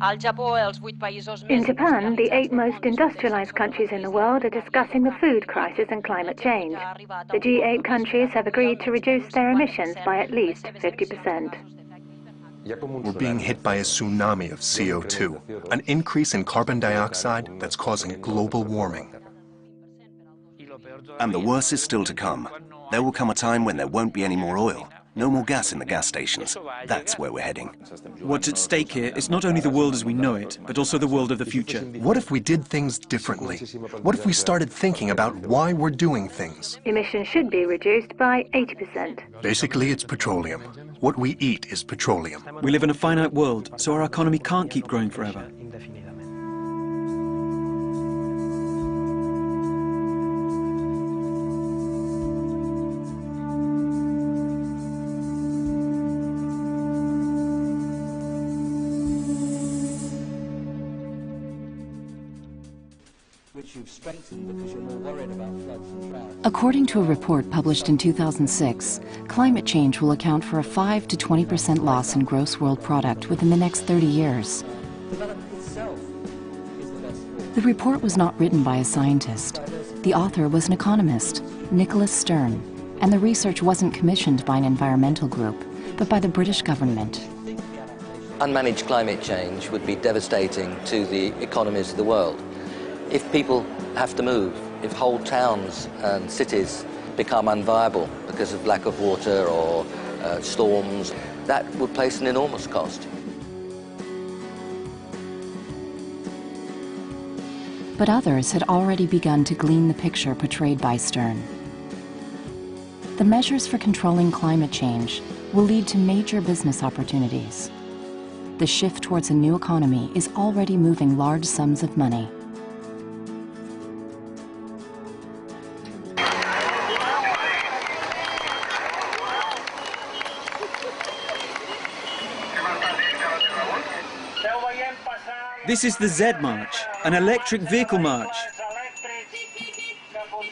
In Japan, the 8 most industrialized countries in the world are discussing the food crisis and climate change. The G8 countries have agreed to reduce their emissions by at least 50%. We're being hit by a tsunami of CO2, an increase in carbon dioxide that's causing global warming. And the worst is still to come. There will come a time when there won't be any more oil, no more gas in the gas stations. That's where we're heading. What's at stake here is not only the world as we know it, but also the world of the future. What if we did things differently? What if we started thinking about why we're doing things? Emissions should be reduced by 80%. Basically, it's petroleum. What we eat is petroleum. We live in a finite world, so our economy can't keep growing forever. According to a report published in 2006, climate change will account for a 5 to 20% loss in gross world product within the next 30 years. The report was not written by a scientist. The author was an economist, Nicholas Stern, and the research wasn't commissioned by an environmental group, but by the British government. Unmanaged climate change would be devastating to the economies of the world. If people have to move, if whole towns and cities become unviable because of lack of water or storms, that would place an enormous cost. But others had already begun to glean the picture portrayed by Stern. The measures for controlling climate change will lead to major business opportunities. The shift towards a new economy is already moving large sums of money. This is the Z March, an electric vehicle march.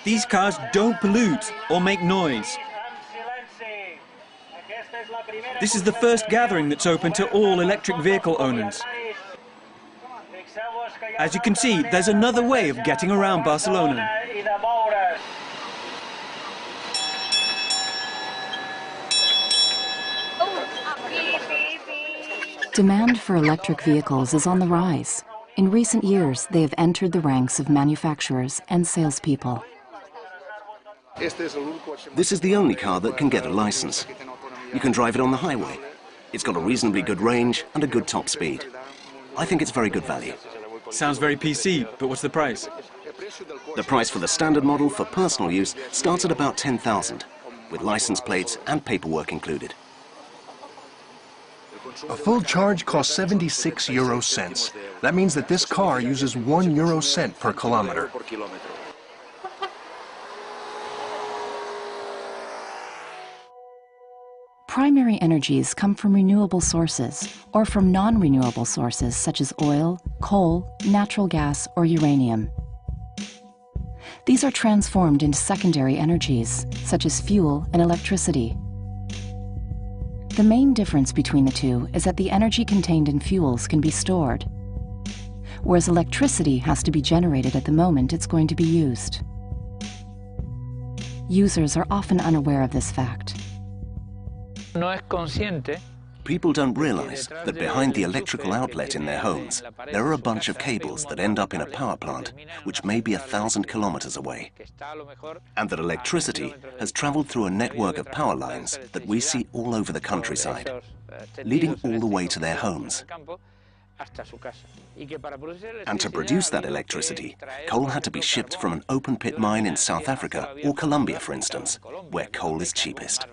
These cars don't pollute or make noise. This is the first gathering that's open to all electric vehicle owners. As you can see, there's another way of getting around Barcelona. Demand for electric vehicles is on the rise. In recent years, they have entered the ranks of manufacturers and salespeople. This is the only car that can get a license. You can drive it on the highway. It's got a reasonably good range and a good top speed. I think it's very good value. Sounds very PC, but what's the price? The price for the standard model for personal use starts at about 10,000, with license plates and paperwork included. A full charge costs 76 euro cents. That means that this car uses 1 euro cent per kilometer. Primary energies come from renewable sources or from non-renewable sources such as oil, coal, natural gas, or uranium. These are transformed into secondary energies such as fuel and electricity. The main difference between the two is that the energy contained in fuels can be stored, whereas electricity has to be generated at the moment it's going to be used. Users are often unaware of this fact. People don't realize that behind the electrical outlet in their homes, there are a bunch of cables that end up in a power plant, which may be 1,000 kilometers away. And that electricity has traveled through a network of power lines that we see all over the countryside, leading all the way to their homes. And to produce that electricity, coal had to be shipped from an open pit mine in South Africa or Colombia, for instance, where coal is cheapest.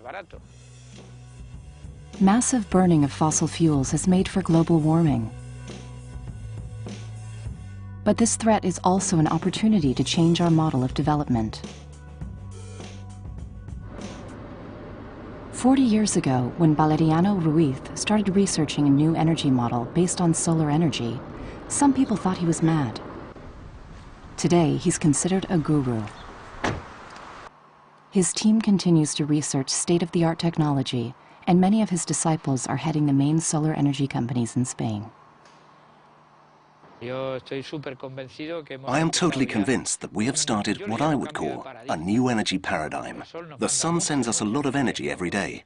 Massive burning of fossil fuels has made for global warming. But this threat is also an opportunity to change our model of development. 40 years ago, when Valeriano Ruiz started researching a new energy model based on solar energy, some people thought he was mad. Today, he's considered a guru. His team continues to research state-of-the-art technology, and many of his disciples are heading the main solar energy companies in Spain. I am totally convinced that we have started what I would call a new energy paradigm. The sun sends us a lot of energy every day.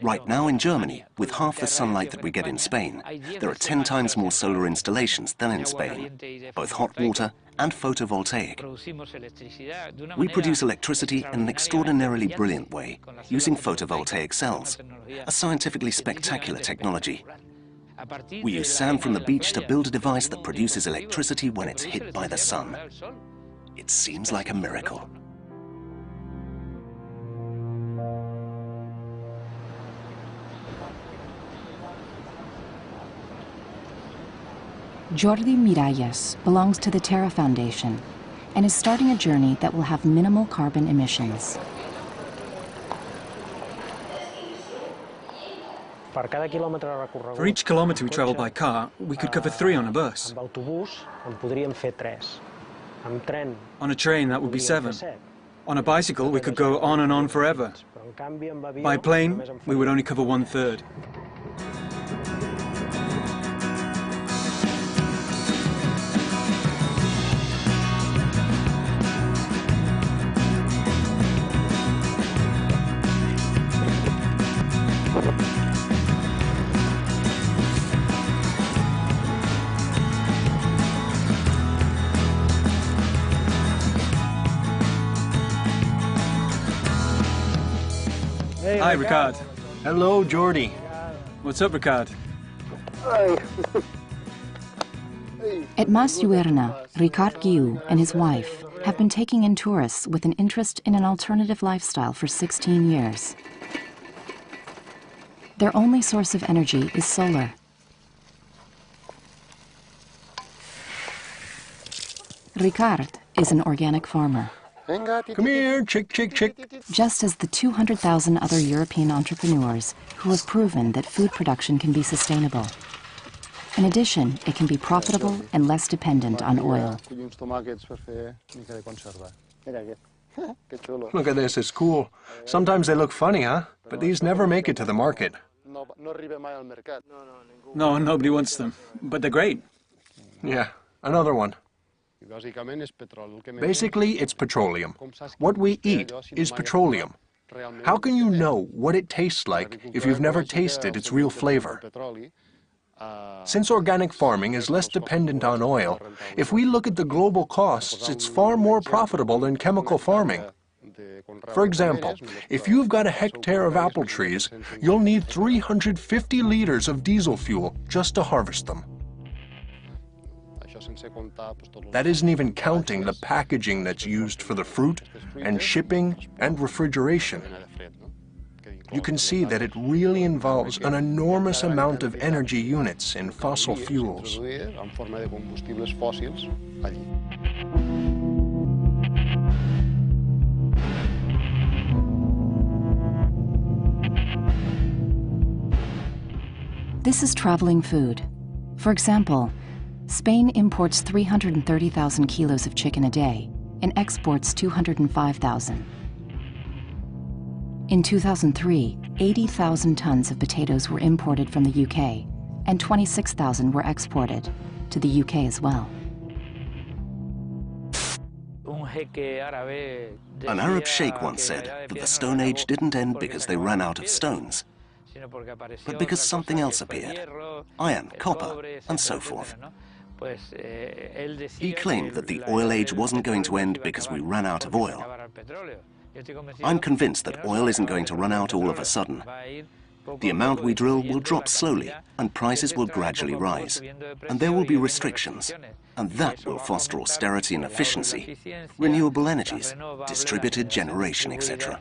Right now in Germany, with half the sunlight that we get in Spain, there are 10 times more solar installations than in Spain, both hot water and photovoltaic. We produce electricity in an extraordinarily brilliant way, using photovoltaic cells, a scientifically spectacular technology. We use sand from the beach to build a device that produces electricity when it's hit by the sun. It seems like a miracle. Jordi Miralles belongs to the Terra Foundation and is starting a journey that will have minimal carbon emissions. For each kilometre we travel by car, we could cover 3 on a bus. On a train, that would be 7. On a bicycle, we could go on and on forever. By plane, we would only cover 1/3. Hi, Ricard. Hello, Jordi. What's up, Ricard? At Mas Lluerna, Ricard Guiu and his wife have been taking in tourists with an interest in an alternative lifestyle for 16 years. Their only source of energy is solar. Ricard is an organic farmer. Come here, chick, chick, chick. Just as the 200,000 other European entrepreneurs who have proven that food production can be sustainable. In addition, it can be profitable and less dependent on oil. Look at this, it's cool. Sometimes they look funny, huh? But these never make it to the market. No, nobody wants them, but they're great. Yeah, another one. Basically, it's petroleum. What we eat is petroleum. How can you know what it tastes like if you've never tasted its real flavor? Since organic farming is less dependent on oil, if we look at the global costs, it's far more profitable than chemical farming. For example, if you've got a hectare of apple trees, you'll need 350 liters of diesel fuel just to harvest them. That isn't even counting the packaging that's used for the fruit, and shipping, and refrigeration. You can see that it really involves an enormous amount of energy units in fossil fuels. This is traveling food. For example, Spain imports 330,000 kilos of chicken a day and exports 205,000. In 2003, 80,000 tons of potatoes were imported from the UK, and 26,000 were exported to the UK as well. An Arab sheikh once said that the Stone Age didn't end because they ran out of stones, but because something else appeared, iron, copper, and so forth. He claimed that the oil age wasn't going to end because we ran out of oil. I'm convinced that oil isn't going to run out all of a sudden. The amount we drill will drop slowly, and prices will gradually rise. And there will be restrictions, and that will foster austerity and efficiency, renewable energies, distributed generation, etc.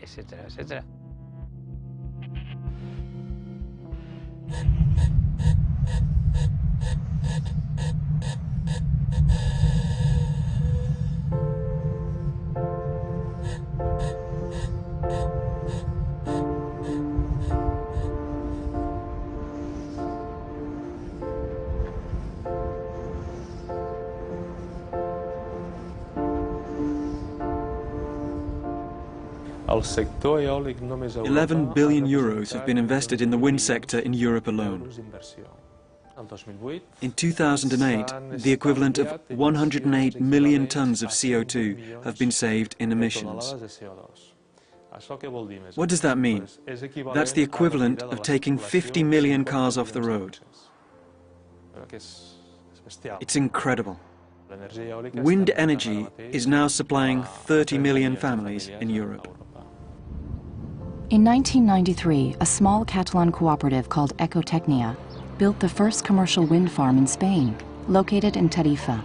€11 billion have been invested in the wind sector in Europe alone. In 2008, the equivalent of 108 million tons of CO2 have been saved in emissions. What does that mean? That's the equivalent of taking 50 million cars off the road. It's incredible. Wind energy is now supplying 30 million families in Europe. In 1993, a small Catalan cooperative called Ecotecnia built the first commercial wind farm in Spain, located in Tarifa.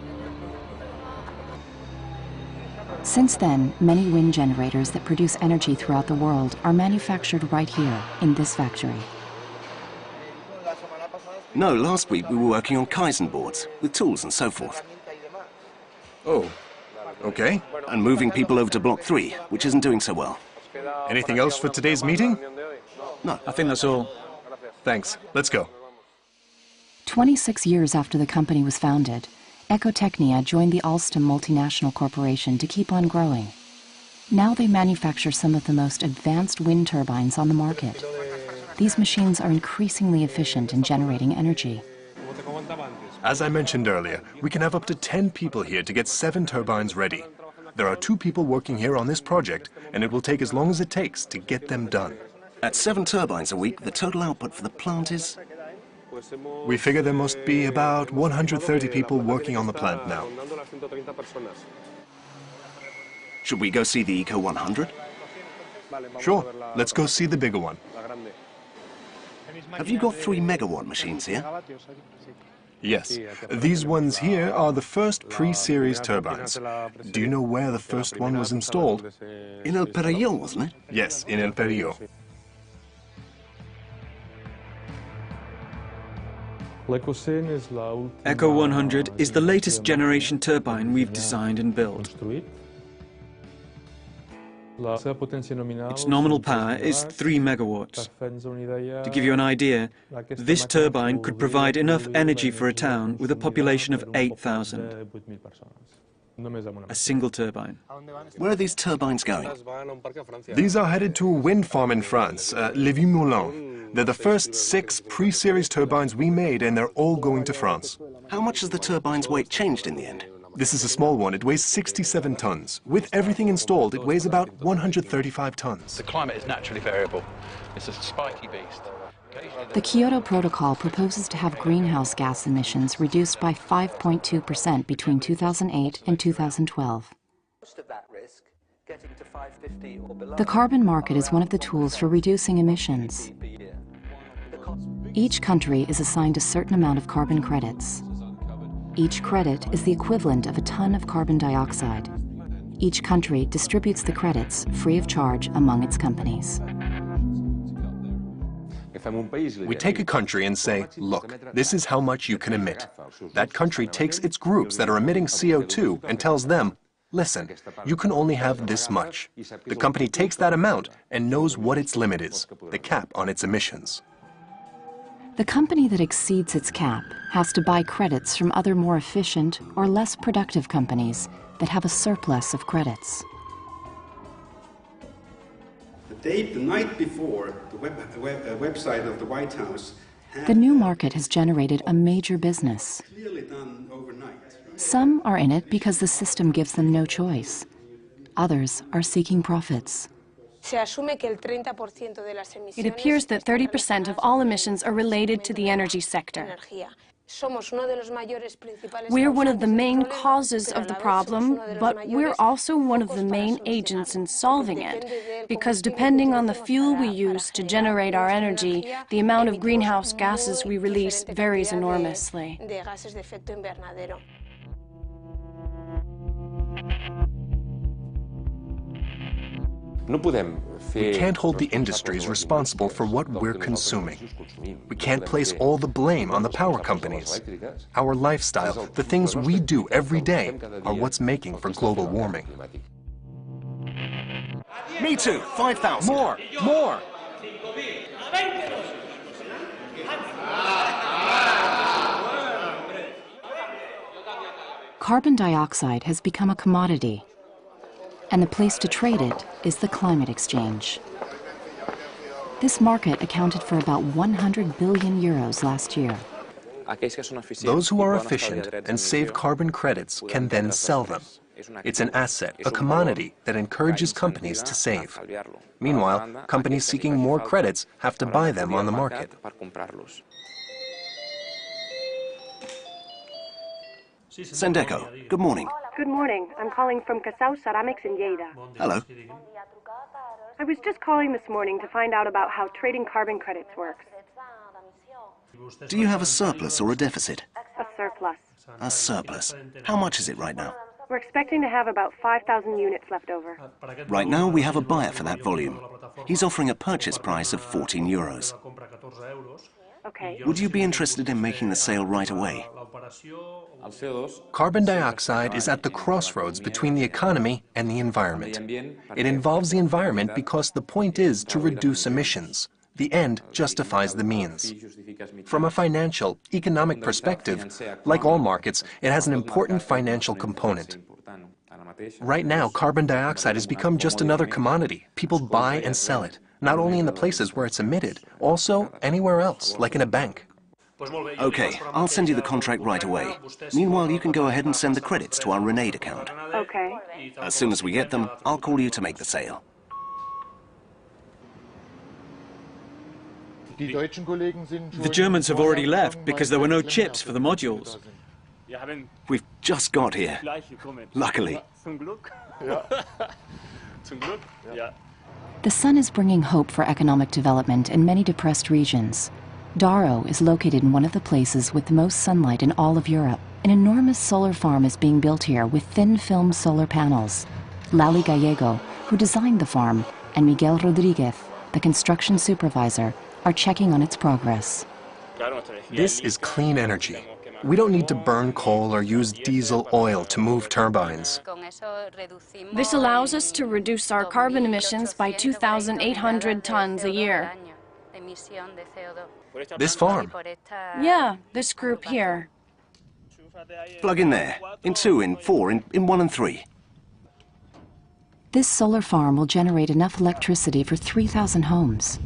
Since then, many wind generators that produce energy throughout the world are manufactured right here, in this factory. No, last week we were working on Kaizen boards, with tools and so forth. Oh, okay. And moving people over to Block 3, which isn't doing so well. Anything else for today's meeting? No. I think that's all. Thanks. Let's go. 26 years after the company was founded, Ecotecnia joined the Alstom multinational corporation to keep on growing. Now they manufacture some of the most advanced wind turbines on the market. These machines are increasingly efficient in generating energy. As I mentioned earlier, we can have up to 10 people here to get 7 turbines ready. There are 2 people working here on this project, and it will take as long as it takes to get them done. At 7 turbines a week, the total output for the plant is... We figure there must be about 130 people working on the plant now. Should we go see the Eco 100? Sure, let's go see the bigger one. Have you got 3 megawatt machines here? Yes, these ones here are the first pre-series turbines. Do you know where the first one was installed? In El Perelló, wasn't it? Yes, in El Perelló. Eco 100 is the latest generation turbine we've designed and built. Its nominal power is 3 megawatts. To give you an idea, this turbine could provide enough energy for a town with a population of 8,000. A single turbine. Where are these turbines going? These are headed to a wind farm in France, Lévis-Moulin. They're the first 6 pre-series turbines we made, and they're all going to France. How much has the turbine's weight changed in the end? This is a small one. It weighs 67 tons. With everything installed, it weighs about 135 tons. The climate is naturally variable. It's a spiky beast. The Kyoto Protocol proposes to have greenhouse gas emissions reduced by 5.2% between 2008 and 2012. The carbon market is one of the tools for reducing emissions. Each country is assigned a certain amount of carbon credits. Each credit is the equivalent of a ton of carbon dioxide. Each country distributes the credits free of charge among its companies. We take a country and say, look, this is how much you can emit. That country takes its groups that are emitting CO2 and tells them, listen, you can only have this much. The company takes that amount and knows what its limit is, the cap on its emissions. The company that exceeds its cap has to buy credits from other more efficient or less productive companies that have a surplus of credits. The night before, the website of the White House The new market has generated a major business. clearly done overnight. Right? Some are in it because the system gives them no choice. Others are seeking profits. It appears that 30% of all emissions are related to the energy sector. We're one of the main causes of the problem, but we're also one of the main agents in solving it, because depending on the fuel we use to generate our energy, the amount of greenhouse gases we release varies enormously. We can't hold the industries responsible for what we're consuming. We can't place all the blame on the power companies. Our lifestyle, the things we do every day, are what's making for global warming. Me too, 5,000. More! More! Carbon dioxide has become a commodity, and the place to trade it is the climate exchange. This market accounted for about 100 billion euros last year. Those who are efficient and save carbon credits can then sell them. It's an asset, a commodity that encourages companies to save. Meanwhile, companies seeking more credits have to buy them on the market. Sendeco, good morning. Good morning. I'm calling from Casau Ceramics in Lleida. Hello. I was just calling this morning to find out about how trading carbon credits works. Do you have a surplus or a deficit? A surplus. A surplus. How much is it right now? We're expecting to have about 5,000 units left over. Right now we have a buyer for that volume. He's offering a purchase price of 14 euros. Okay. Would you be interested in making the sale right away? Carbon dioxide is at the crossroads between the economy and the environment. It involves the environment because the point is to reduce emissions. The end justifies the means. From a financial, economic perspective, like all markets, it has an important financial component. Right now, carbon dioxide has become just another commodity. People buy and sell it, not only in the places where it's emitted, also anywhere else, like in a bank. Okay, I'll send you the contract right away. Meanwhile, you can go ahead and send the credits to our Renade account. Okay. As soon as we get them, I'll call you to make the sale. The Germans have already left because there were no chips for the modules. We've just got here. Luckily. The sun is bringing hope for economic development in many depressed regions. Douro is located in one of the places with the most sunlight in all of Europe. An enormous solar farm is being built here with thin-film solar panels. Lali Gallego, who designed the farm, and Miguel Rodriguez, the construction supervisor, are checking on its progress. This is clean energy. We don't need to burn coal or use diesel oil to move turbines. This allows us to reduce our carbon emissions by 2,800 tons a year. This farm. Yeah, this group here. Plug in there. In 2, in 4, in 1 and 3. This solar farm will generate enough electricity for 3,000 homes.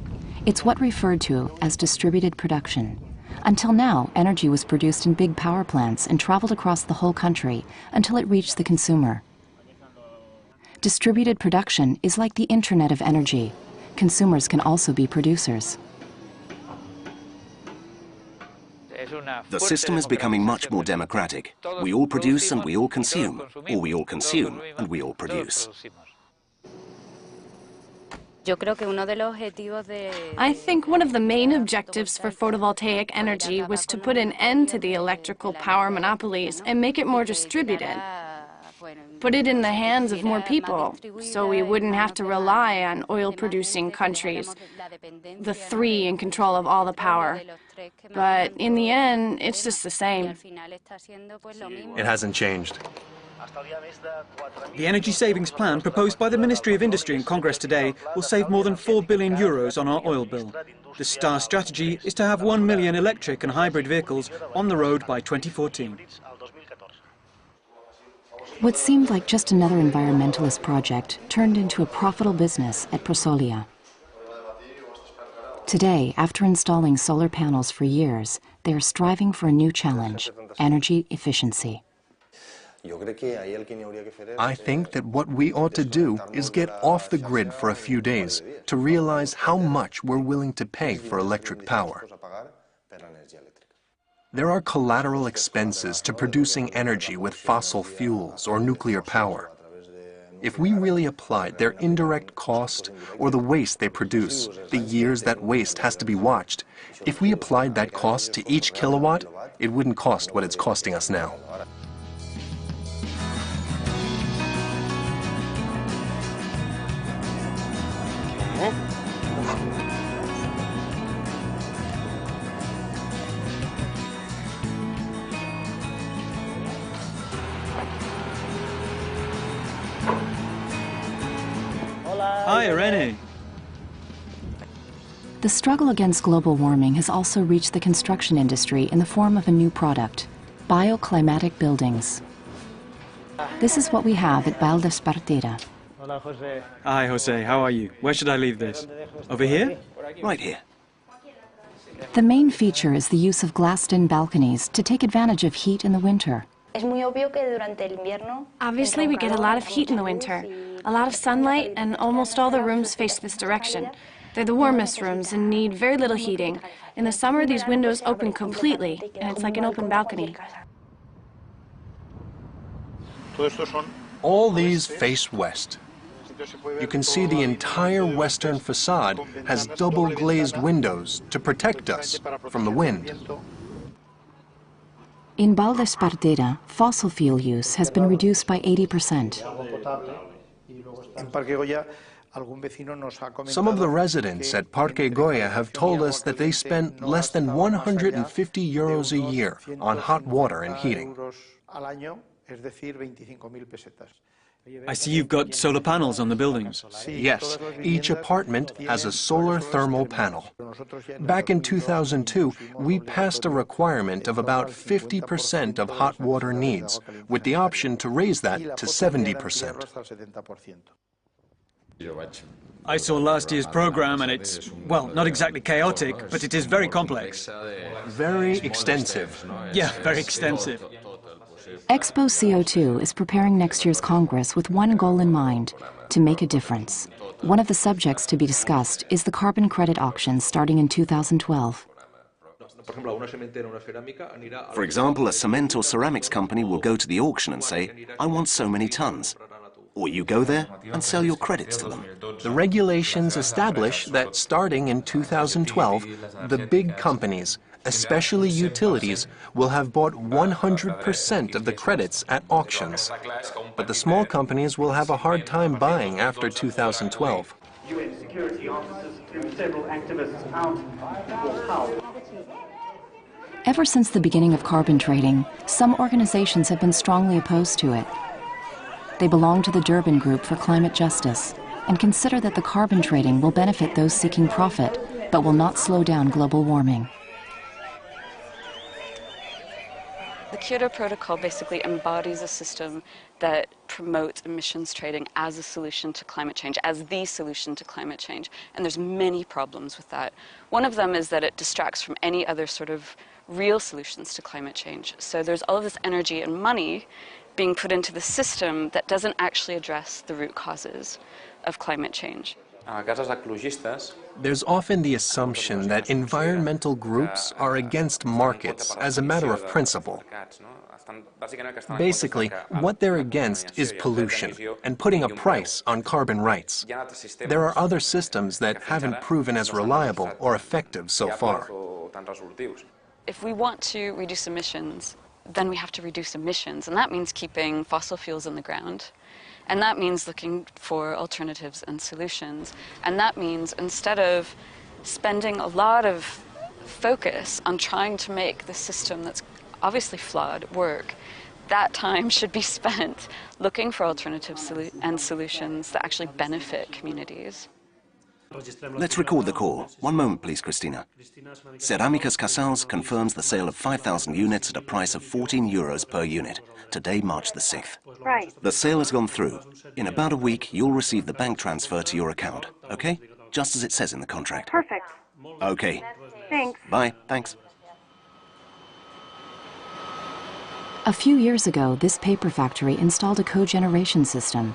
It's what referred to as distributed production. Until now, energy was produced in big power plants and traveled across the whole country until it reached the consumer. Distributed production is like the internet of energy. Consumers can also be producers. The system is becoming much more democratic. We all produce and we all consume, or we all consume and we all produce. I think one of the main objectives for photovoltaic energy was to put an end to the electrical power monopolies and make it more distributed. Put it in the hands of more people, so we wouldn't have to rely on oil-producing countries, the three in control of all the power. But in the end, it's just the same. It hasn't changed. The energy savings plan proposed by the Ministry of Industry in Congress today will save more than 4 billion euros on our oil bill. The STAR strategy is to have 1 million electric and hybrid vehicles on the road by 2014. What seemed like just another environmentalist project turned into a profitable business at Prosolia. Today, after installing solar panels for years, they are striving for a new challenge: energy efficiency. I think that what we ought to do is get off the grid for a few days to realize how much we're willing to pay for electric power. There are collateral expenses to producing energy with fossil fuels or nuclear power. If we really applied their indirect cost or the waste they produce, the years that waste has to be watched, if we applied that cost to each kilowatt, it wouldn't cost what it's costing us now. Hi, Irene. The struggle against global warming has also reached the construction industry in the form of a new product: bioclimatic buildings. This is what we have at Valdespartida. Hi, Jose. How are you? Where should I leave this? Over here? Right here. The main feature is the use of glassed-in balconies to take advantage of heat in the winter. Obviously, we get a lot of heat in the winter, a lot of sunlight, and almost all the rooms face this direction. They're the warmest rooms and need very little heating. In the summer, these windows open completely, and it's like an open balcony. All these face west. You can see the entire western facade has double glazed windows to protect us from the wind. In Valdespartera, fossil fuel use has been reduced by 80%. Some of the residents at Parque Goya have told us that they spend less than 150 euros a year on hot water and heating. I see you've got solar panels on the buildings. Yes, each apartment has a solar thermal panel. Back in 2002, we passed a requirement of about 50% of hot water needs, with the option to raise that to 70%. I saw last year's program and it's, well, not exactly chaotic, but it is very complex. Very extensive. Yeah, very extensive. Expo CO2 is preparing next year's Congress with one goal in mind: to make a difference. One of the subjects to be discussed is the carbon credit auction starting in 2012. For example, a cement or ceramics company will go to the auction and say, "I want so many tons." Or you go there and sell your credits to them. The regulations establish that starting in 2012, the big companies, especially utilities, will have bought 100% of the credits at auctions. But the small companies will have a hard time buying after 2012. UN security officers threw several activists out of house. Ever since the beginning of carbon trading, some organizations have been strongly opposed to it. They belong to the Durban Group for Climate Justice and consider that the carbon trading will benefit those seeking profit, but will not slow down global warming. The Kyoto Protocol basically embodies a system that promotes emissions trading as a solution to climate change, as the solution to climate change. And there's many problems with that. One of them is that it distracts from any other sort of real solutions to climate change. So there's all of this energy and money being put into the system that doesn't actually address the root causes of climate change. There's often the assumption that environmental groups are against markets as a matter of principle. Basically, what they're against is pollution and putting a price on carbon rights. There are other systems that haven't proven as reliable or effective so far. If we want to reduce emissions, then we have to reduce emissions, and that means keeping fossil fuels in the ground. And that means looking for alternatives and solutions. And that means instead of spending a lot of focus on trying to make the system that's obviously flawed work, that time should be spent looking for alternatives and solutions that actually benefit communities. Let's record the call. One moment, please, Christina. Ceramicas Casals confirms the sale of 5,000 units at a price of 14 euros per unit. Today, March the 6th. Right. The sale has gone through. In about a week, you'll receive the bank transfer to your account, okay? Just as it says in the contract. Perfect. Okay. Thanks. Bye. Thanks. A few years ago, this paper factory installed a cogeneration system.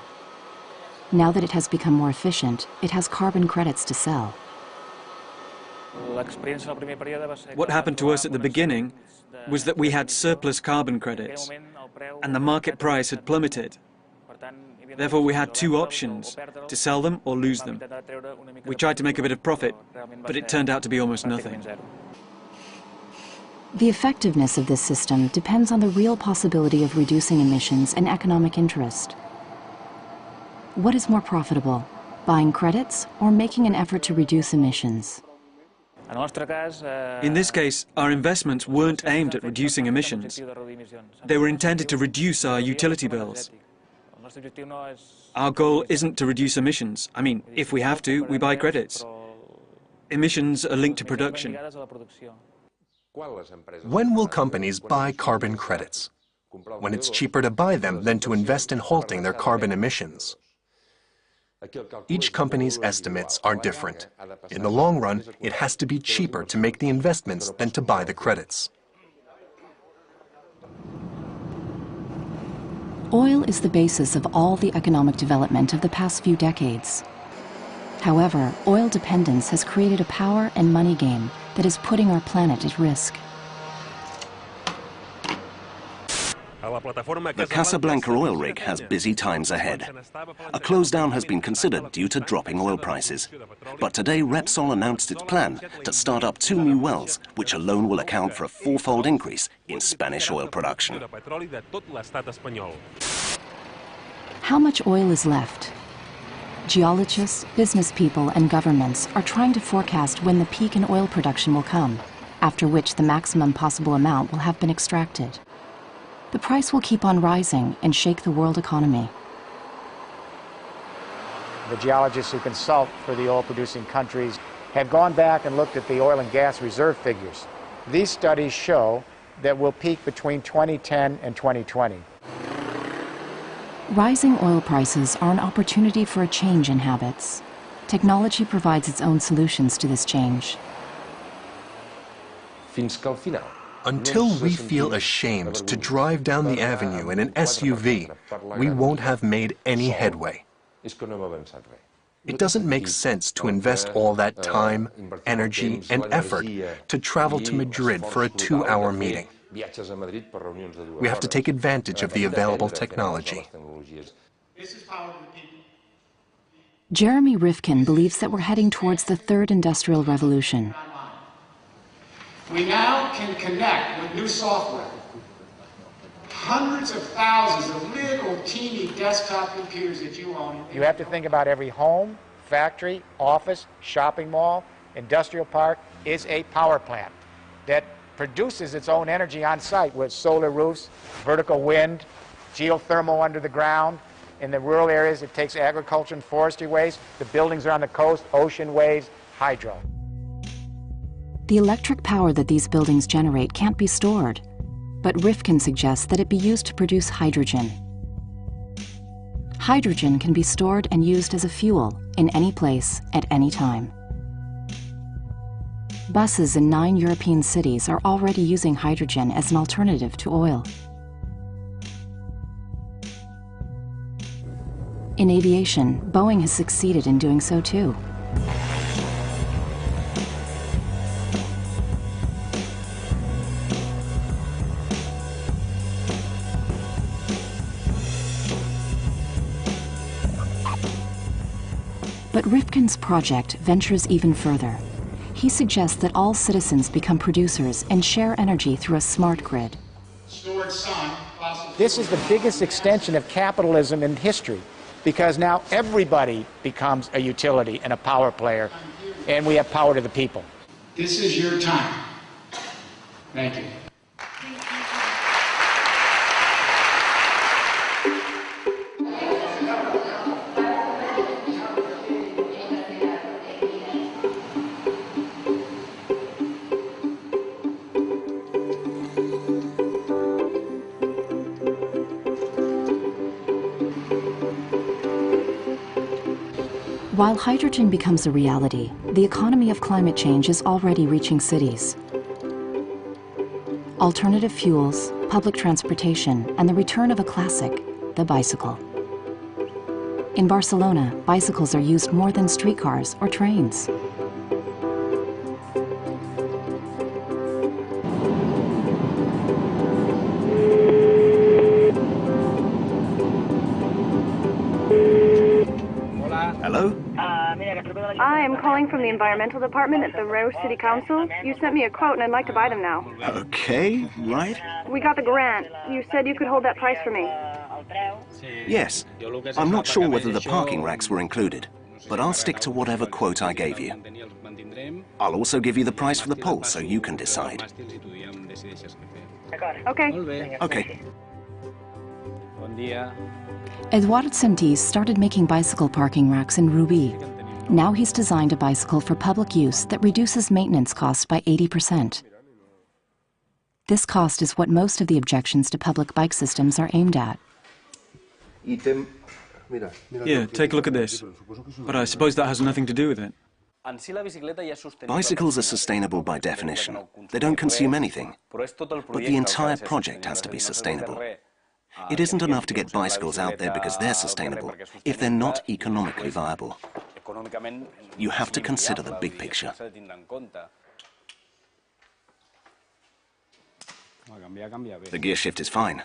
Now that it has become more efficient, it has carbon credits to sell. What happened to us at the beginning was that we had surplus carbon credits, and the market price had plummeted. Therefore, we had two options, to sell them or lose them. We tried to make a bit of profit, but it turned out to be almost nothing. The effectiveness of this system depends on the real possibility of reducing emissions and economic interest. What is more profitable, buying credits or making an effort to reduce emissions? In this case, our investments weren't aimed at reducing emissions. They were intended to reduce our utility bills. Our goal isn't to reduce emissions. I mean, if we have to, we buy credits. Emissions are linked to production. When will companies buy carbon credits? When it's cheaper to buy them than to invest in halting their carbon emissions. Each company's estimates are different. In the long run, it has to be cheaper to make the investments than to buy the credits. Oil is the basis of all the economic development of the past few decades. However, oil dependence has created a power and money game that is putting our planet at risk. The Casablanca oil rig has busy times ahead. A close down has been considered due to dropping oil prices. But today Repsol announced its plan to start up 2 new wells, which alone will account for a 4-fold increase in Spanish oil production. How much oil is left? Geologists, business people, and governments are trying to forecast when the peak in oil production will come, after which the maximum possible amount will have been extracted. The price will keep on rising and shake the world economy. The geologists who consult for the oil-producing countries have gone back and looked at the oil and gas reserve figures. These studies show that we'll peak between 2010 and 2020. Rising oil prices are an opportunity for a change in habits. Technology provides its own solutions to this change. Until we feel ashamed to drive down the avenue in an SUV, we won't have made any headway. It doesn't make sense to invest all that time, energy, and effort to travel to Madrid for a 2-hour meeting. We have to take advantage of the available technology. Jeremy Rifkin believes that we're heading towards the third industrial revolution. We now can connect with new software. Hundreds of thousands of little teeny desktop computers that you own. You have to think about every home, factory, office, shopping mall, industrial park is a power plant that produces its own energy on site with solar roofs, vertical wind, geothermal under the ground. In the rural areas, it takes agriculture and forestry waste. The buildings are on the coast, ocean waves, hydro. The electric power that these buildings generate can't be stored, but Rifkin suggests that it be used to produce hydrogen. Hydrogen can be stored and used as a fuel in any place at any time. Buses in 9 European cities are already using hydrogen as an alternative to oil. In aviation, Boeing has succeeded in doing so too. But Rifkin's project ventures even further. He suggests that all citizens become producers and share energy through a smart grid. This is the biggest extension of capitalism in history, because now everybody becomes a utility and a power player, and we have power to the people. This is your time. Thank you. While hydrogen becomes a reality, the economy of climate change is already reaching cities. Alternative fuels, public transportation, and the return of a classic, the bicycle. In Barcelona, bicycles are used more than streetcars or trains. Hello? Hi, I'm calling from the Environmental Department at the Rose City Council. You sent me a quote and I'd like to buy them now. Okay, right. We got the grant. You said you could hold that price for me. Yes. I'm not sure whether the parking racks were included, but I'll stick to whatever quote I gave you. I'll also give you the price for the pole so you can decide. Okay. Okay. Eduard Sentís started making bicycle parking racks in Rubí. Now he's designed a bicycle for public use that reduces maintenance costs by 80%. This cost is what most of the objections to public bike systems are aimed at. Here, take a look at this. But I suppose that has nothing to do with it. Bicycles are sustainable by definition. They don't consume anything. But the entire project has to be sustainable. It isn't enough to get bicycles out there because they're sustainable if they're not economically viable. You have to consider the big picture. The gear shift is fine.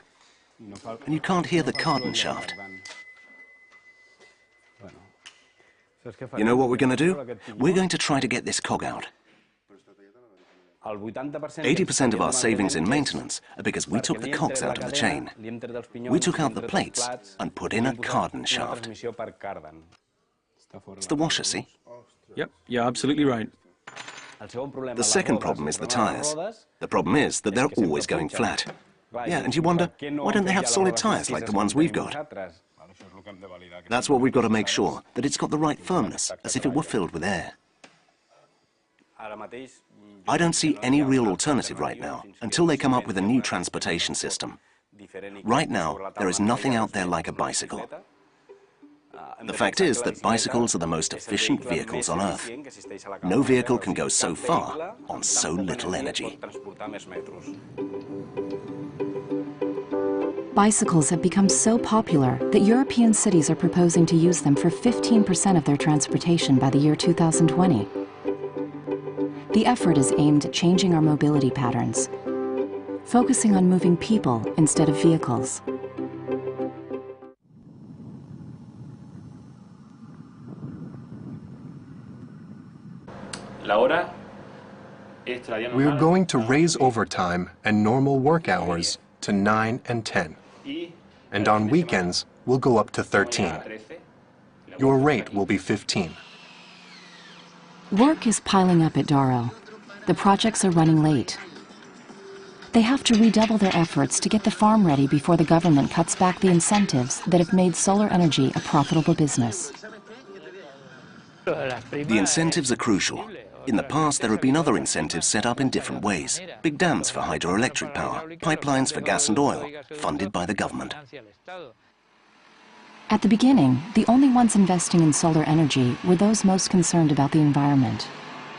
And you can't hear the cardan shaft. You know what we're going to do? We're going to try to get this cog out. 80% of our savings in maintenance are because we took the cogs out of the chain. We took out the plates and put in a cardan shaft. It's the washer, see? Yep, you're absolutely right. The second problem is the tires. The problem is that they're always going flat. Yeah, and you wonder, why don't they have solid tires like the ones we've got? That's what we've got to make sure, that it's got the right firmness, as if it were filled with air. I don't see any real alternative right now, until they come up with a new transportation system. Right now, there is nothing out there like a bicycle. The fact is that bicycles are the most efficient vehicles on Earth. No vehicle can go so far on so little energy. Bicycles have become so popular that European cities are proposing to use them for 15% of their transportation by the year 2020. The effort is aimed at changing our mobility patterns, focusing on moving people instead of vehicles. We're going to raise overtime and normal work hours to 9 and 10. And on weekends, we'll go up to 13. Your rate will be 15. Work is piling up at Darrow. The projects are running late. They have to redouble their efforts to get the farm ready before the government cuts back the incentives that have made solar energy a profitable business. The incentives are crucial. In the past, there have been other incentives set up in different ways. Big dams for hydroelectric power, pipelines for gas and oil, funded by the government. At the beginning, the only ones investing in solar energy were those most concerned about the environment.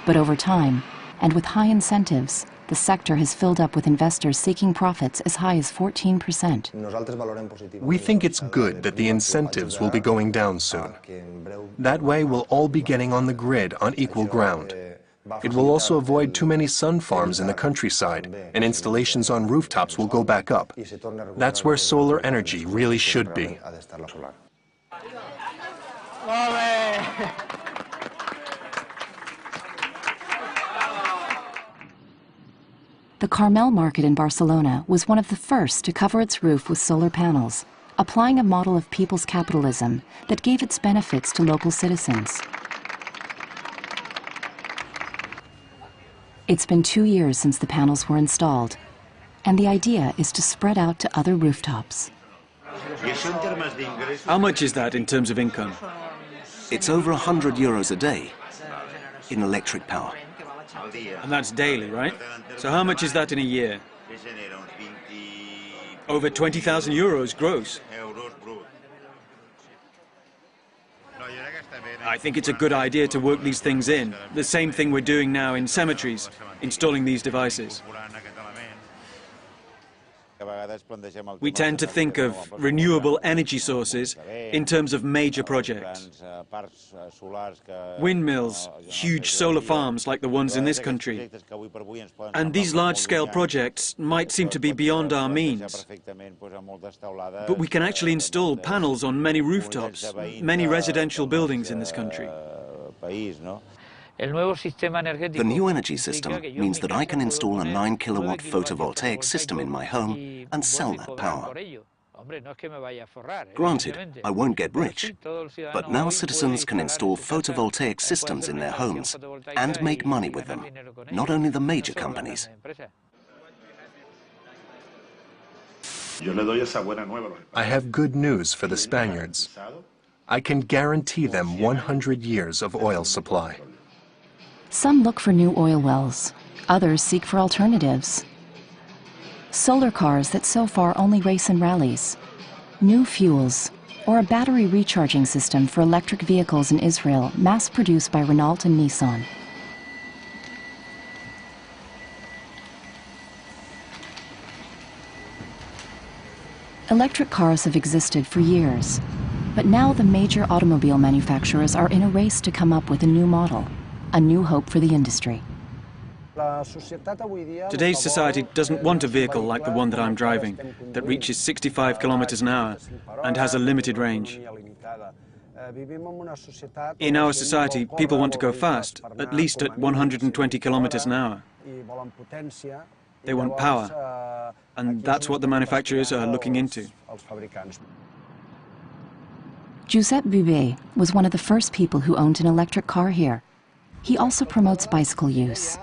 But over time, and with high incentives, the sector has filled up with investors seeking profits as high as 14%. We think it's good that the incentives will be going down soon. That way we'll all be getting on the grid on equal ground. It will also avoid too many sun farms in the countryside, and installations on rooftops will go back up. That's where solar energy really should be. The Carmel market in Barcelona was one of the first to cover its roof with solar panels, applying a model of people's capitalism that gave its benefits to local citizens. It's been 2 years since the panels were installed, and the idea is to spread out to other rooftops. How much is that in terms of income? It's over 100 euros a day in electric power. And that's daily, right? So how much is that in a year? Over 20,000 euros gross. I think it's a good idea to work these things in. The same thing we're doing now in cemeteries, installing these devices. We tend to think of renewable energy sources in terms of major projects. Windmills, huge solar farms like the ones in this country. And these large-scale projects might seem to be beyond our means. But we can actually install panels on many rooftops, many residential buildings in this country. The new energy system means that I can install a 9-kilowatt photovoltaic system in my home and sell that power. Granted, I won't get rich, but now citizens can install photovoltaic systems in their homes and make money with them, not only the major companies. I have good news for the Spaniards. I can guarantee them 100 years of oil supply. Some look for new oil wells. Others seek for alternatives. Solar cars that so far only race in rallies. New fuels, or a battery recharging system for electric vehicles in Israel, mass-produced by Renault and Nissan. Electric cars have existed for years, but now the major automobile manufacturers are in a race to come up with a new model, a new hope for the industry. Today's society doesn't want a vehicle like the one that I'm driving, that reaches 65 kilometers an hour and has a limited range. In our society, people want to go fast, at least at 120 kilometers an hour. They want power, and that's what the manufacturers are looking into. Giuseppe Bubé was one of the first people who owned an electric car here. He also promotes bicycle use.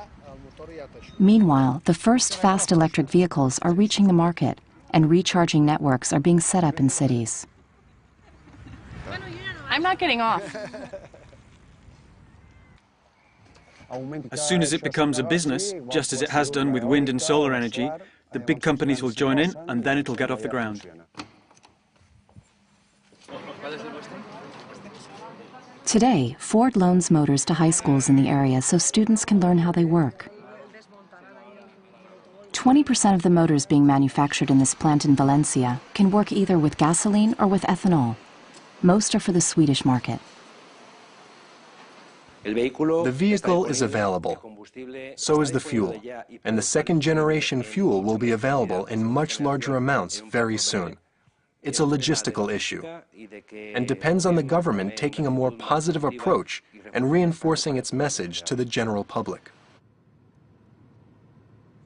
Meanwhile, the first fast electric vehicles are reaching the market, and recharging networks are being set up in cities. I'm not getting off. As soon as it becomes a business, just as it has done with wind and solar energy, the big companies will join in, and then it'll get off the ground. Today, Ford loans motors to high schools in the area so students can learn how they work. 20% of the motors being manufactured in this plant in Valencia can work either with gasoline or with ethanol. Most are for the Swedish market. The vehicle is available. So is the fuel. And the second-generation fuel will be available in much larger amounts very soon. It's a logistical issue, and depends on the government taking a more positive approach and reinforcing its message to the general public.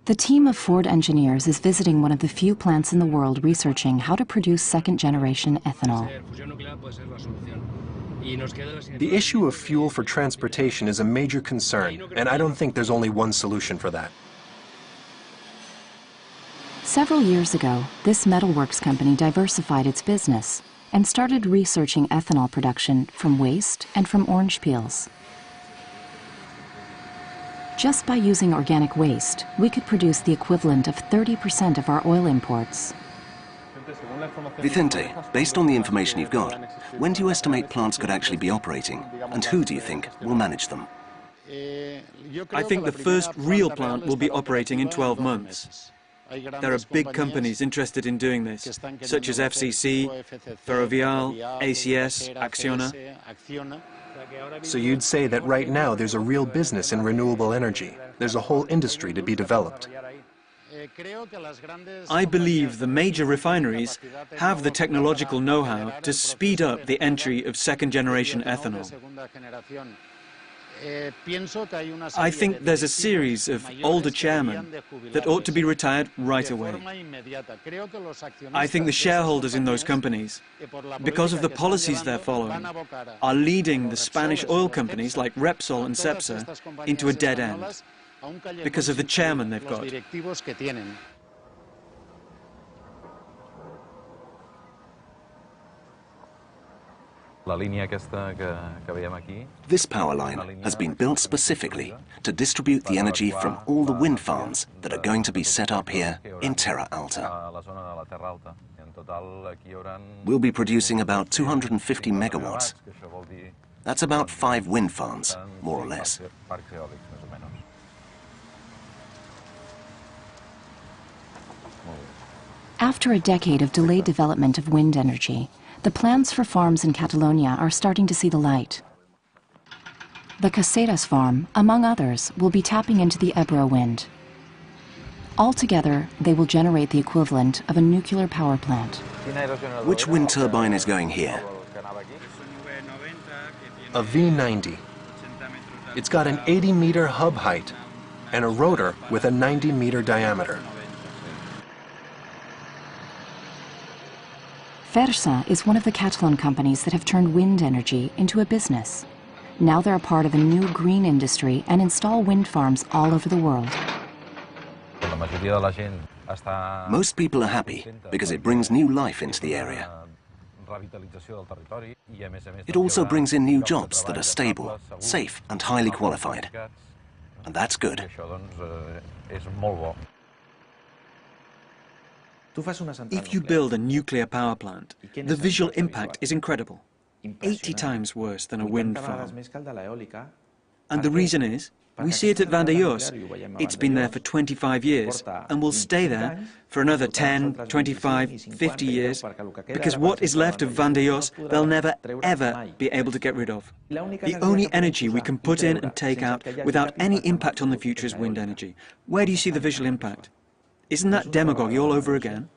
The team of Ford engineers is visiting one of the few plants in the world researching how to produce second-generation ethanol. The issue of fuel for transportation is a major concern, and I don't think there's only one solution for that. Several years ago, this metalworks company diversified its business and started researching ethanol production from waste and from orange peels. Just by using organic waste, we could produce the equivalent of 30% of our oil imports. Vicente, based on the information you've got, when do you estimate plants could actually be operating, and who do you think will manage them? I think the first real plant will be operating in 12 months. There are big companies interested in doing this, such as FCC, Ferrovial, ACS, Acciona. So you'd say that right now there's a real business in renewable energy. There's a whole industry to be developed. I believe the major refineries have the technological know-how to speed up the entry of second-generation ethanol. I think there's a series of older chairmen that ought to be retired right away. I think the shareholders in those companies, because of the policies they're following, are leading the Spanish oil companies like Repsol and Cepsa into a dead end, because of the chairman they've got. This power line has been built specifically to distribute the energy from all the wind farms that are going to be set up here in Terra Alta. We'll be producing about 250 megawatts. That's about 5 wind farms, more or less. After a decade of delayed development of wind energy, the plans for farms in Catalonia are starting to see the light. The Caseras farm, among others, will be tapping into the Ebro wind. Altogether, they will generate the equivalent of a nuclear power plant. Which wind turbine is going here? A V90. It's got an 80-meter hub height and a rotor with a 90-meter diameter. Fersa is one of the Catalan companies that have turned wind energy into a business. Now they're a part of a new green industry and install wind farms all over the world. Most people are happy because it brings new life into the area. It also brings in new jobs that are stable, safe and highly qualified. And that's good. If you build a nuclear power plant, the visual impact is incredible, 80 times worse than a wind farm. And the reason is, we see it at Vandellós. It's been there for 25 years and will stay there for another 10, 25, 50 years, because what is left of Vandellós they'll never, ever be able to get rid of. The only energy we can put in and take out without any impact on the future is wind energy. Where do you see the visual impact? Isn't that demagoguery all over again?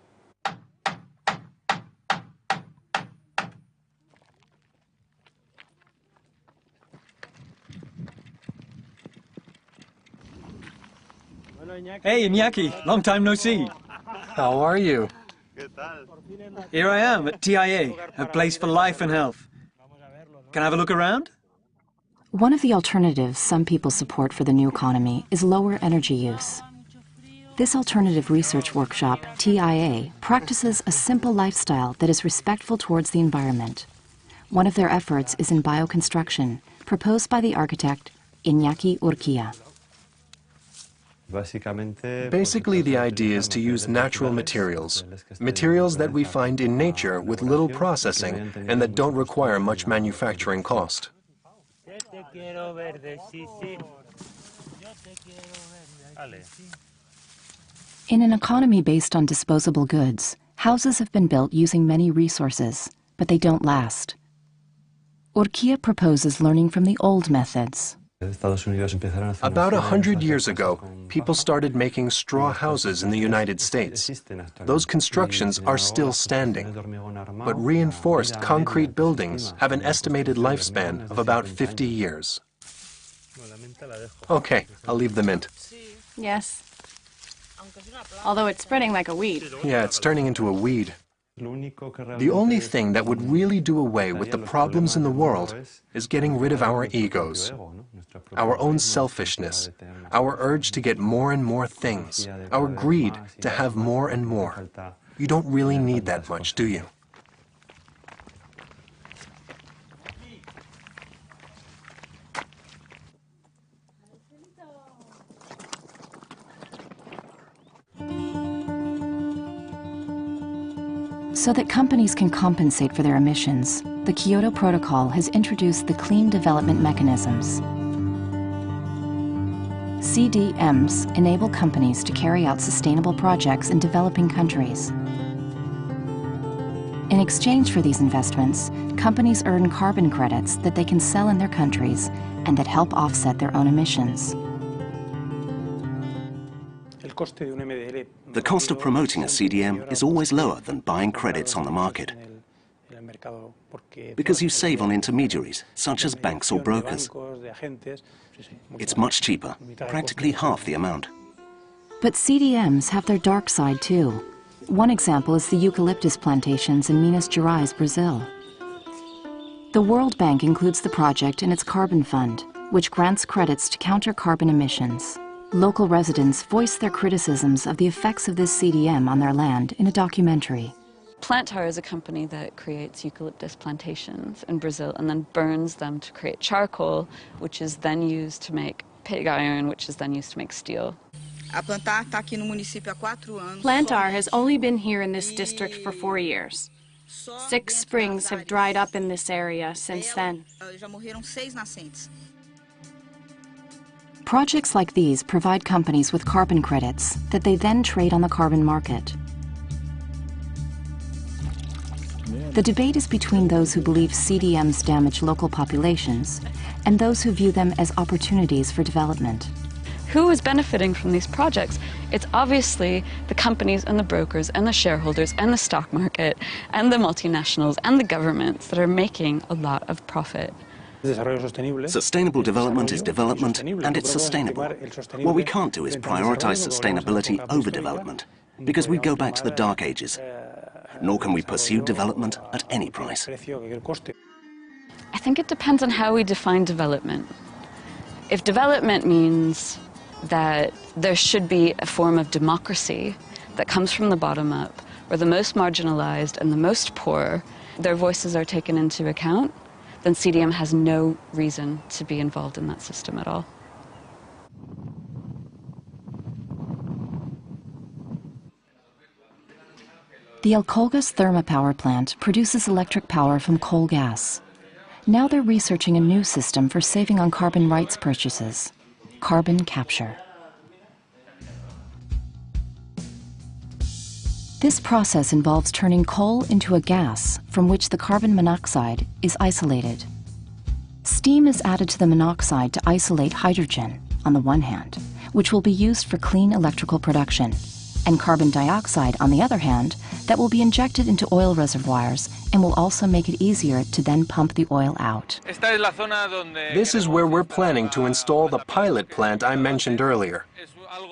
Hey, Iñaki, long time no see. How are you? Here I am at TIA, a place for life and health. Can I have a look around? One of the alternatives some people support for the new economy is lower energy use. This alternative research workshop, TIA, practices a simple lifestyle that is respectful towards the environment. One of their efforts is in bioconstruction, proposed by the architect Iñaki Urquía. Basically, the idea is to use natural materials, materials that we find in nature with little processing and that don't require much manufacturing cost. In an economy based on disposable goods, houses have been built using many resources, but they don't last. Urquía proposes learning from the old methods. About 100 years ago, people started making straw houses in the United States. Those constructions are still standing, but reinforced concrete buildings have an estimated lifespan of about 50 years. Okay, I'll leave the mint. Yes. Although it's spreading like a weed. Yeah, it's turning into a weed. The only thing that would really do away with the problems in the world is getting rid of our egos, our own selfishness, our urge to get more and more things, our greed to have more and more. You don't really need that much, do you? So that companies can compensate for their emissions, the Kyoto Protocol has introduced the Clean Development Mechanisms. CDMs enable companies to carry out sustainable projects in developing countries. In exchange for these investments, companies earn carbon credits that they can sell in their countries and that help offset their own emissions. The cost of promoting a CDM is always lower than buying credits on the market, because you save on intermediaries, such as banks or brokers. It's much cheaper, practically half the amount. But CDMs have their dark side too. One example is the eucalyptus plantations in Minas Gerais, Brazil. The World Bank includes the project in its carbon fund, which grants credits to counter carbon emissions. Local residents voice their criticisms of the effects of this CDM on their land in a documentary. Plantar is a company that creates eucalyptus plantations in Brazil and then burns them to create charcoal, which is then used to make pig iron, which is then used to make steel. Plantar has only been here in this district for 4 years. 6 springs have dried up in this area since then. Projects like these provide companies with carbon credits that they then trade on the carbon market. The debate is between those who believe CDMs damage local populations and those who view them as opportunities for development. Who is benefiting from these projects? It's obviously the companies and the brokers and the shareholders and the stock market and the multinationals and the governments that are making a lot of profit. Sustainable development is development, and it's sustainable. What we can't do is prioritize sustainability over development, because we go back to the Dark Ages. Nor can we pursue development at any price. I think it depends on how we define development. If development means that there should be a form of democracy that comes from the bottom up, where the most marginalized and the most poor, their voices are taken into account, then CDM has no reason to be involved in that system at all. The El Colgas thermopower plant produces electric power from coal gas. Now they're researching a new system for saving on carbon rights purchases: carbon capture. This process involves turning coal into a gas from which the carbon monoxide is isolated. Steam is added to the monoxide to isolate hydrogen, on the one hand, which will be used for clean electrical production, and carbon dioxide, on the other hand, that will be injected into oil reservoirs and will also make it easier to then pump the oil out. This is where we're planning to install the pilot plant I mentioned earlier.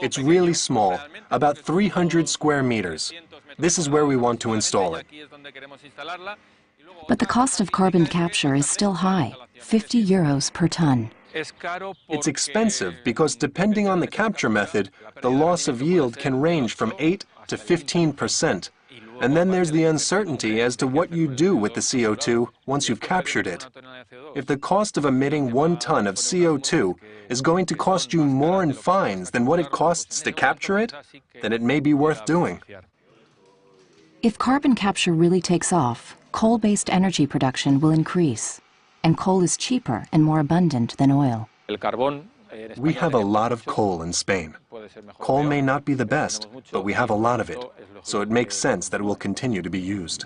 It's really small, about 300 square meters. This is where we want to install it. But the cost of carbon capture is still high, 50 euros per ton. It's expensive because depending on the capture method, the loss of yield can range from 8 to 15%. And then there's the uncertainty as to what you do with the CO2 once you've captured it. If the cost of emitting 1 ton of CO2 is going to cost you more in fines than what it costs to capture it, then it may be worth doing. If carbon capture really takes off, coal-based energy production will increase, and coal is cheaper and more abundant than oil. We have a lot of coal in Spain. Coal may not be the best, but we have a lot of it, so it makes sense that it will continue to be used.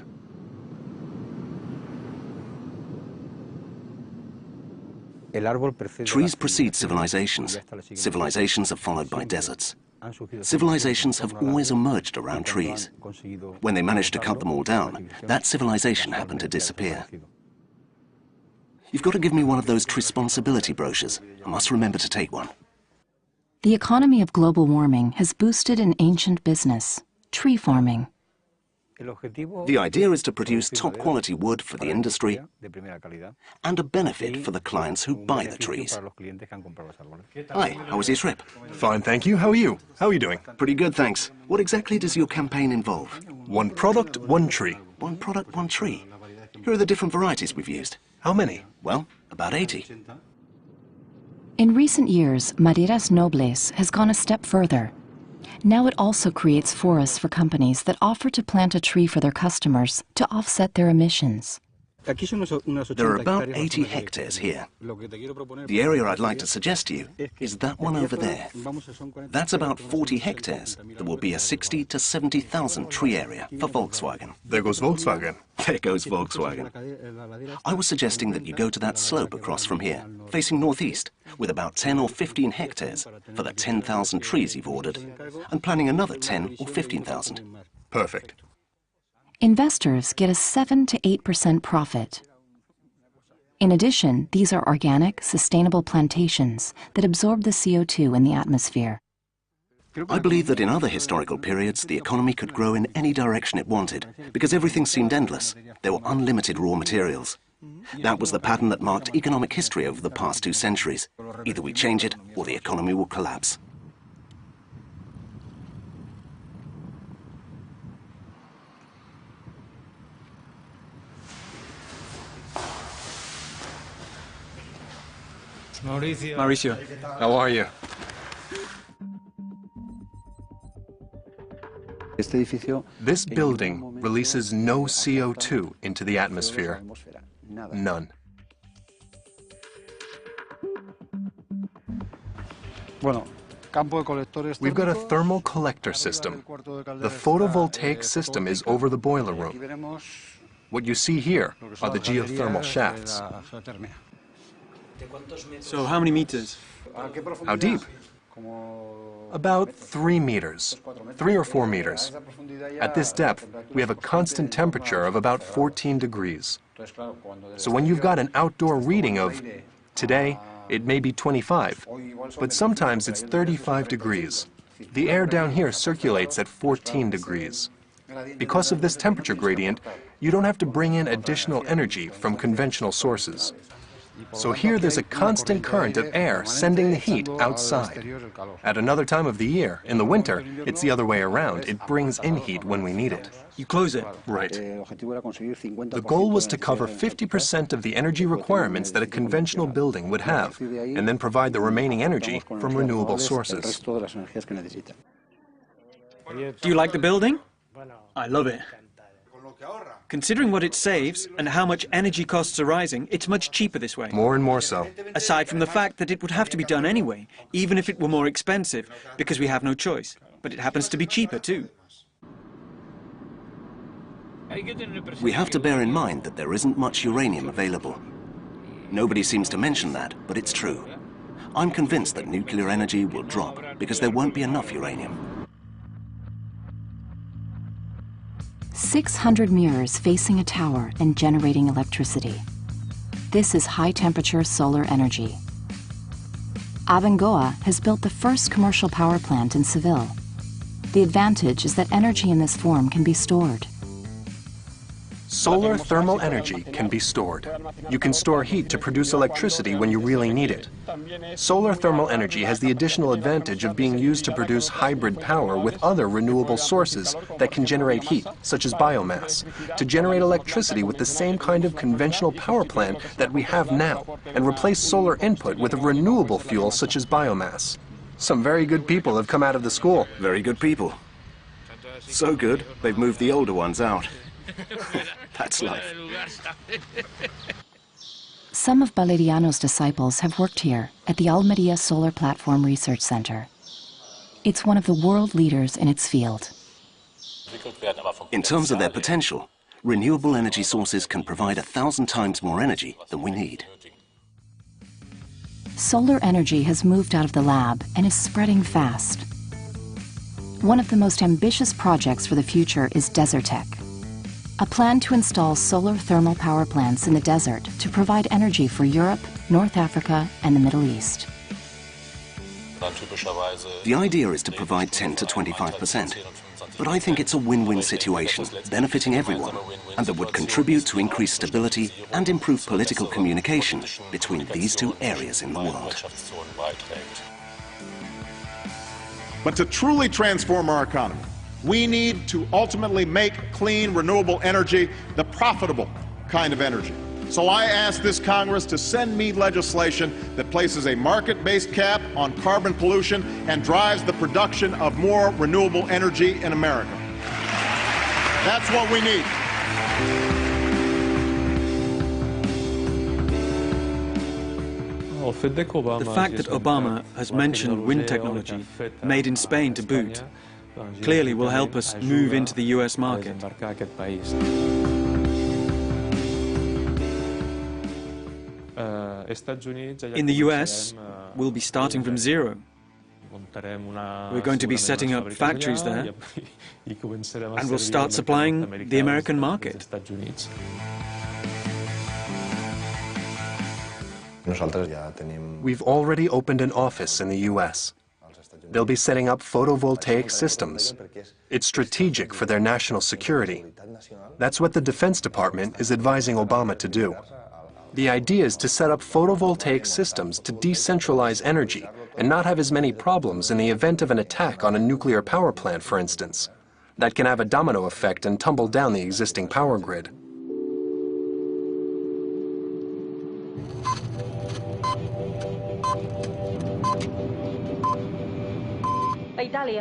Trees precede civilizations. Civilizations are followed by deserts. Civilizations have always emerged around trees. When they managed to cut them all down, that civilization happened to disappear. You've got to give me one of those responsibility brochures. I must remember to take one. The economy of global warming has boosted an ancient business, tree farming. The idea is to produce top-quality wood for the industry and a benefit for the clients who buy the trees. Hi, how was your trip? Fine, thank you. How are you? How are you doing? Pretty good, thanks. What exactly does your campaign involve? One product, one tree. One product, one tree. Here are the different varieties we've used. How many? Well, about 80. In recent years, Maderas Nobles has gone a step further. Now it also creates forests for companies that offer to plant a tree for their customers to offset their emissions. There are about 80 hectares here. The area I'd like to suggest to you is that one over there. That's about 40 hectares. There will be a 60 to 70,000 tree area for Volkswagen. There goes Volkswagen. There goes Volkswagen. I was suggesting that you go to that slope across from here, facing northeast, with about 10 or 15 hectares for the 10,000 trees you've ordered, and planning another 10 or 15,000. Perfect. Investors get a 7 to 8% profit. In addition, these are organic, sustainable plantations that absorb the CO2 in the atmosphere. I believe that in other historical periods, the economy could grow in any direction it wanted, because everything seemed endless. There were unlimited raw materials. That was the pattern that marked economic history over the past 2 centuries. Either we change it, or the economy will collapse. Mauricio. How are you? This building releases no CO2 into the atmosphere. None. We've got a thermal collector system. The photovoltaic system is over the boiler room. What you see here are the geothermal shafts. So how many meters? How deep? About 3 meters, 3 or 4 meters. At this depth, we have a constant temperature of about 14 degrees. So when you've got an outdoor reading of, today, it may be 25, but sometimes it's 35 degrees. The air down here circulates at 14 degrees. Because of this temperature gradient, you don't have to bring in additional energy from conventional sources. So here there's a constant current of air sending the heat outside. At another time of the year, in the winter, it's the other way around. It brings in heat when we need it. You close it? Right. The goal was to cover 50% of the energy requirements that a conventional building would have, and then provide the remaining energy from renewable sources. Do you like the building? I love it. Considering what it saves and how much energy costs are rising, it's much cheaper this way. More and more so. Aside from the fact that it would have to be done anyway, even if it were more expensive, because we have no choice. But it happens to be cheaper too. We have to bear in mind that there isn't much uranium available. Nobody seems to mention that, but it's true. I'm convinced that nuclear energy will drop because there won't be enough uranium. 600 mirrors facing a tower and generating electricity. This is high-temperature solar energy. Abengoa has built the first commercial power plant in Seville. The advantage is that energy in this form can be stored. Solar thermal energy can be stored. You can store heat to produce electricity when you really need it. Solar thermal energy has the additional advantage of being used to produce hybrid power with other renewable sources that can generate heat, such as biomass, to generate electricity with the same kind of conventional power plant that we have now, and replace solar input with a renewable fuel such as biomass. Some very good people have come out of the school. Very good people. So good, they've moved the older ones out. That's life. Some of Valeriano's disciples have worked here at the Almeria Solar Platform Research Center. It's one of the world leaders in its field. In terms of their potential, renewable energy sources can provide 1,000 times more energy than we need. Solar energy has moved out of the lab and is spreading fast. One of the most ambitious projects for the future is Desertec, a plan to install solar thermal power plants in the desert to provide energy for Europe, North Africa, and the Middle East. The idea is to provide 10 to 25%, but I think it's a win-win situation, benefiting everyone, and that would contribute to increased stability and improve political communication between these two areas in the world. But to truly transform our economy, we need to ultimately make clean, renewable energy the profitable kind of energy. So I ask this Congress to send me legislation that places a market-based cap on carbon pollution and drives the production of more renewable energy in America. That's what we need. The fact that Obama has mentioned wind technology, made in Spain to boot, clearly will help us move into the US market. In the US, we'll be starting from zero. We're going to be setting up factories there, and we'll start supplying the American market. We've already opened an office in the US. They'll be setting up photovoltaic systems. It's strategic for their national security. That's what the Defense Department is advising Obama to do. The idea is to set up photovoltaic systems to decentralize energy and not have as many problems in the event of an attack on a nuclear power plant, for instance. That can have a domino effect and tumble down the existing power grid.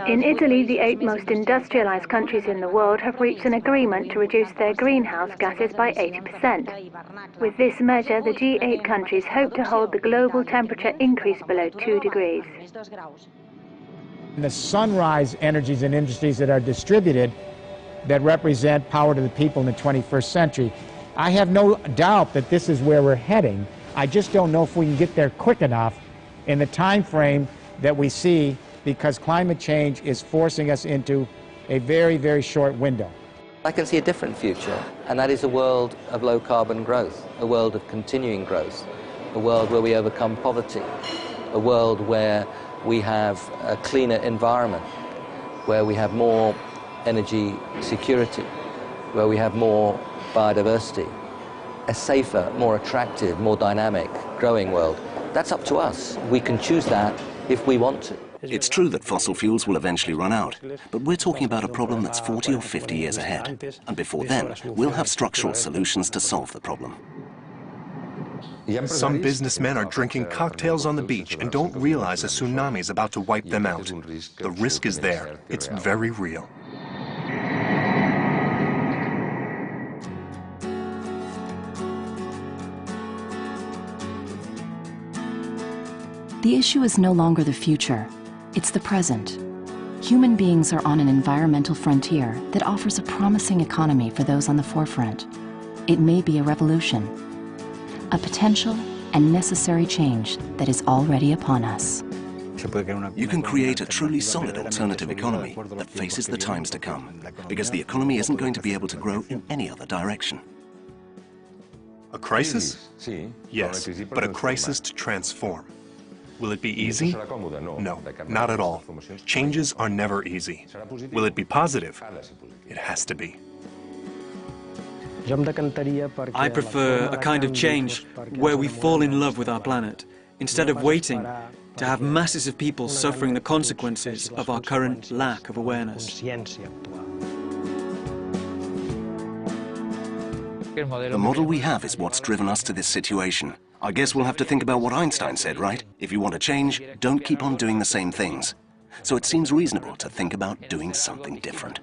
In Italy, the 8 most industrialized countries in the world have reached an agreement to reduce their greenhouse gases by 80%. With this measure, the G8 countries hope to hold the global temperature increase below 2 degrees. The sunrise energies and industries that are distributed that represent power to the people in the 21st century. I have no doubt that this is where we're heading. I just don't know if we can get there quick enough in the time frame that we see, because climate change is forcing us into a very, very short window. I can see a different future, and that is a world of low carbon growth, a world of continuing growth, a world where we overcome poverty, a world where we have a cleaner environment, where we have more energy security, where we have more biodiversity, a safer, more attractive, more dynamic, growing world. That's up to us. We can choose that if we want to. It's true that fossil fuels will eventually run out, but we're talking about a problem that's 40 or 50 years ahead. And before then, we'll have structural solutions to solve the problem. Some businessmen are drinking cocktails on the beach and don't realize a tsunami is about to wipe them out. The risk is there. It's very real. The issue is no longer the future, it's the present. Human beings are on an environmental frontier that offers a promising economy for those on the forefront. It may be a revolution, a potential and necessary change that is already upon us. You can create a truly solid alternative economy that faces the times to come, because the economy isn't going to be able to grow in any other direction. A crisis? Yes, but a crisis to transform. Will it be easy? No, not at all. Changes are never easy. Will it be positive? It has to be. I prefer a kind of change where we fall in love with our planet, instead of waiting to have masses of people suffering the consequences of our current lack of awareness. The model we have is what's driven us to this situation. I guess we'll have to think about what Einstein said, right? If you want to change, don't keep on doing the same things. So it seems reasonable to think about doing something different.